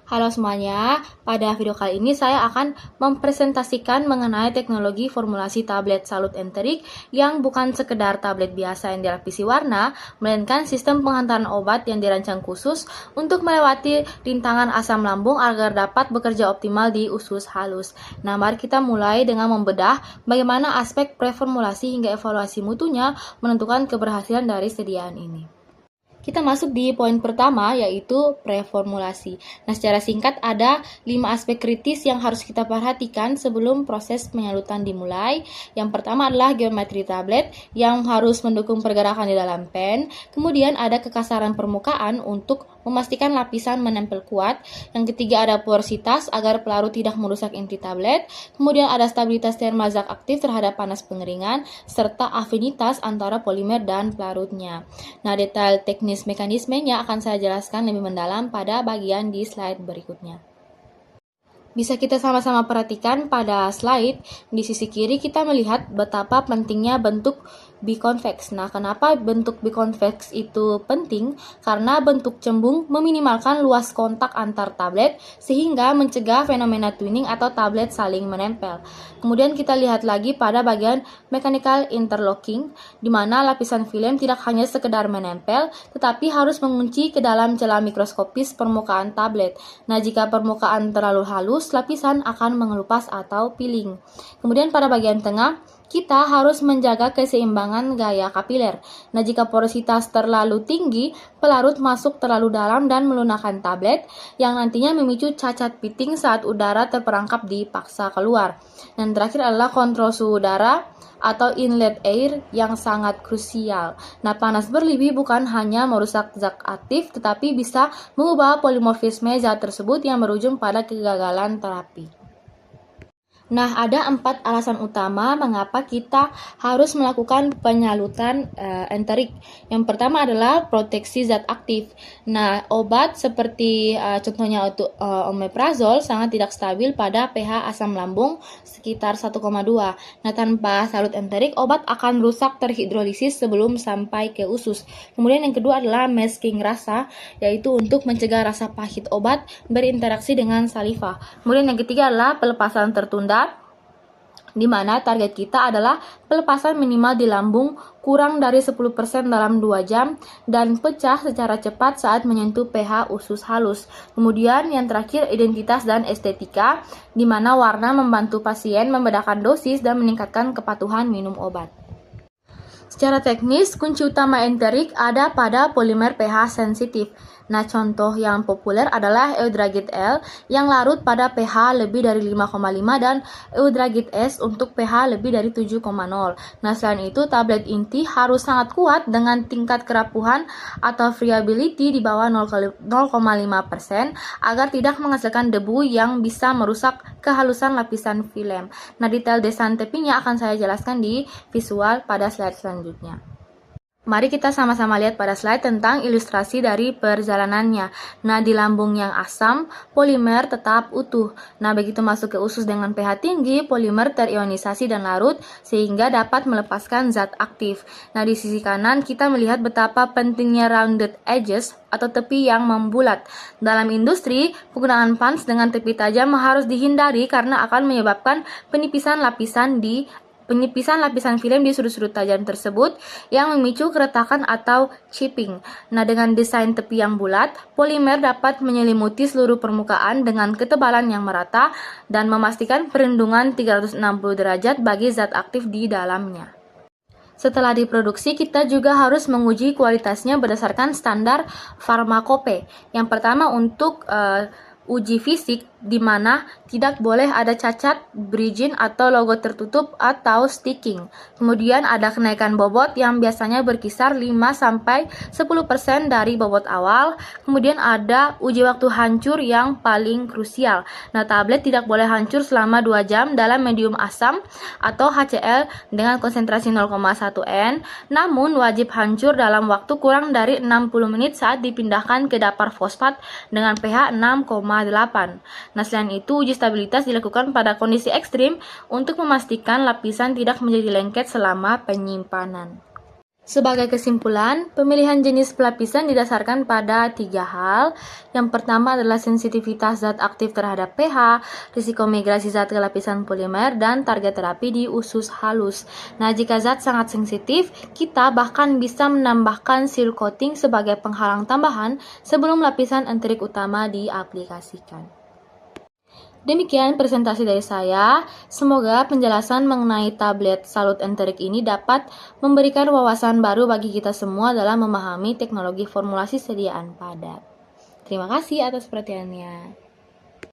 Halo semuanya, pada video kali ini saya akan mempresentasikan mengenai teknologi formulasi tablet Salut Enterik yang bukan sekedar tablet biasa yang dilapisi warna, melainkan sistem penghantaran obat yang dirancang khusus untuk melewati rintangan asam lambung agar dapat bekerja optimal di usus halus. Nah, mari kita mulai dengan membedah bagaimana aspek preformulasi hingga evaluasi mutunya menentukan keberhasilan dari sediaan ini. Kita masuk di poin pertama, yaitu preformulasi. Nah, secara singkat ada 5 aspek kritis yang harus kita perhatikan sebelum proses penyalutan dimulai. Yang pertama adalah geometri tablet yang harus mendukung pergerakan di dalam pen. Kemudian ada kekasaran permukaan untuk memastikan lapisan menempel kuat. Yang ketiga ada porositas agar pelarut tidak merusak inti tablet. Kemudian ada stabilitas termal zat aktif terhadap panas pengeringan, serta afinitas antara polimer dan pelarutnya. Nah, detail teknis mekanismenya akan saya jelaskan lebih mendalam pada bagian di slide berikutnya. Bisa kita sama-sama perhatikan pada slide, di sisi kiri kita melihat betapa pentingnya bentuk biconvex. Nah, kenapa bentuk biconvex itu penting? Karena bentuk cembung meminimalkan luas kontak antar tablet sehingga mencegah fenomena twinning atau tablet saling menempel. Kemudian kita lihat lagi pada bagian mechanical interlocking, di mana lapisan film tidak hanya sekedar menempel, tetapi harus mengunci ke dalam celah mikroskopis permukaan tablet. Nah, jika permukaan terlalu halus, lapisan akan mengelupas atau peeling. Kemudian pada bagian tengah, kita harus menjaga keseimbangan gaya kapiler. Nah, jika porositas terlalu tinggi, pelarut masuk terlalu dalam dan melunakkan tablet, yang nantinya memicu cacat pitting saat udara terperangkap dipaksa keluar. Dan terakhir adalah kontrol suhu udara atau inlet air yang sangat krusial. Nah, panas berlebih bukan hanya merusak zat aktif, tetapi bisa mengubah polimorfisme zat tersebut yang berujung pada kegagalan terapi. Nah, ada 4 alasan utama mengapa kita harus melakukan penyalutan enterik. Yang pertama adalah proteksi zat aktif. Nah, obat seperti contohnya untuk omeprazol sangat tidak stabil pada pH asam lambung sekitar 1,2. Nah, tanpa salut enterik, obat akan rusak terhidrolisis sebelum sampai ke usus. Kemudian yang kedua adalah masking rasa, yaitu untuk mencegah rasa pahit obat berinteraksi dengan saliva. Kemudian yang ketiga adalah pelepasan tertunda, di mana target kita adalah pelepasan minimal di lambung kurang dari 10% dalam 2 jam dan pecah secara cepat saat menyentuh pH usus halus. Kemudian yang terakhir identitas dan estetika, di mana warna membantu pasien membedakan dosis dan meningkatkan kepatuhan minum obat. Secara teknis, kunci utama enterik ada pada polimer pH sensitif. Nah, contoh yang populer adalah Eudragit L yang larut pada pH lebih dari 5,5 dan Eudragit S untuk pH lebih dari 7,0. Nah, selain itu, tablet inti harus sangat kuat dengan tingkat kerapuhan atau friability di bawah 0,5% agar tidak menghasilkan debu yang bisa merusak kehalusan lapisan film. Nah, detail desain tepinya akan saya jelaskan di visual pada slide selanjutnya. Mari kita sama-sama lihat pada slide tentang ilustrasi dari perjalanannya. Nah, di lambung yang asam, polimer tetap utuh. Nah, begitu masuk ke usus dengan pH tinggi, polimer terionisasi dan larut sehingga dapat melepaskan zat aktif. Nah, di sisi kanan kita melihat betapa pentingnya rounded edges atau tepi yang membulat. Dalam industri, penggunaan pans dengan tepi tajam harus dihindari karena akan menyebabkan penipisan lapisan film di sudut-sudut tajam tersebut yang memicu keretakan atau chipping. Nah, dengan desain tepi yang bulat, polimer dapat menyelimuti seluruh permukaan dengan ketebalan yang merata dan memastikan perlindungan 360 derajat bagi zat aktif di dalamnya. Setelah diproduksi, kita juga harus menguji kualitasnya berdasarkan standar farmakope. Yang pertama untuk uji fisik, di mana tidak boleh ada cacat, bridging atau logo tertutup atau sticking. Kemudian ada kenaikan bobot yang biasanya berkisar 5-10% dari bobot awal. Kemudian ada uji waktu hancur yang paling krusial. Nah, tablet tidak boleh hancur selama 2 jam dalam medium asam atau HCl dengan konsentrasi 0,1 N, namun wajib hancur dalam waktu kurang dari 60 menit saat dipindahkan ke dapur fosfat dengan pH 6,8. Nah, selain itu, uji stabilitas dilakukan pada kondisi ekstrim untuk memastikan lapisan tidak menjadi lengket selama penyimpanan. Sebagai kesimpulan, pemilihan jenis pelapisan didasarkan pada 3 hal. Yang pertama adalah sensitivitas zat aktif terhadap pH, risiko migrasi zat ke lapisan polimer, dan target terapi di usus halus. Nah, jika zat sangat sensitif, kita bahkan bisa menambahkan seal coating sebagai penghalang tambahan sebelum lapisan enterik utama diaplikasikan. Demikian presentasi dari saya. Semoga penjelasan mengenai tablet salut enterik ini dapat memberikan wawasan baru bagi kita semua dalam memahami teknologi formulasi sediaan padat. Terima kasih atas perhatiannya.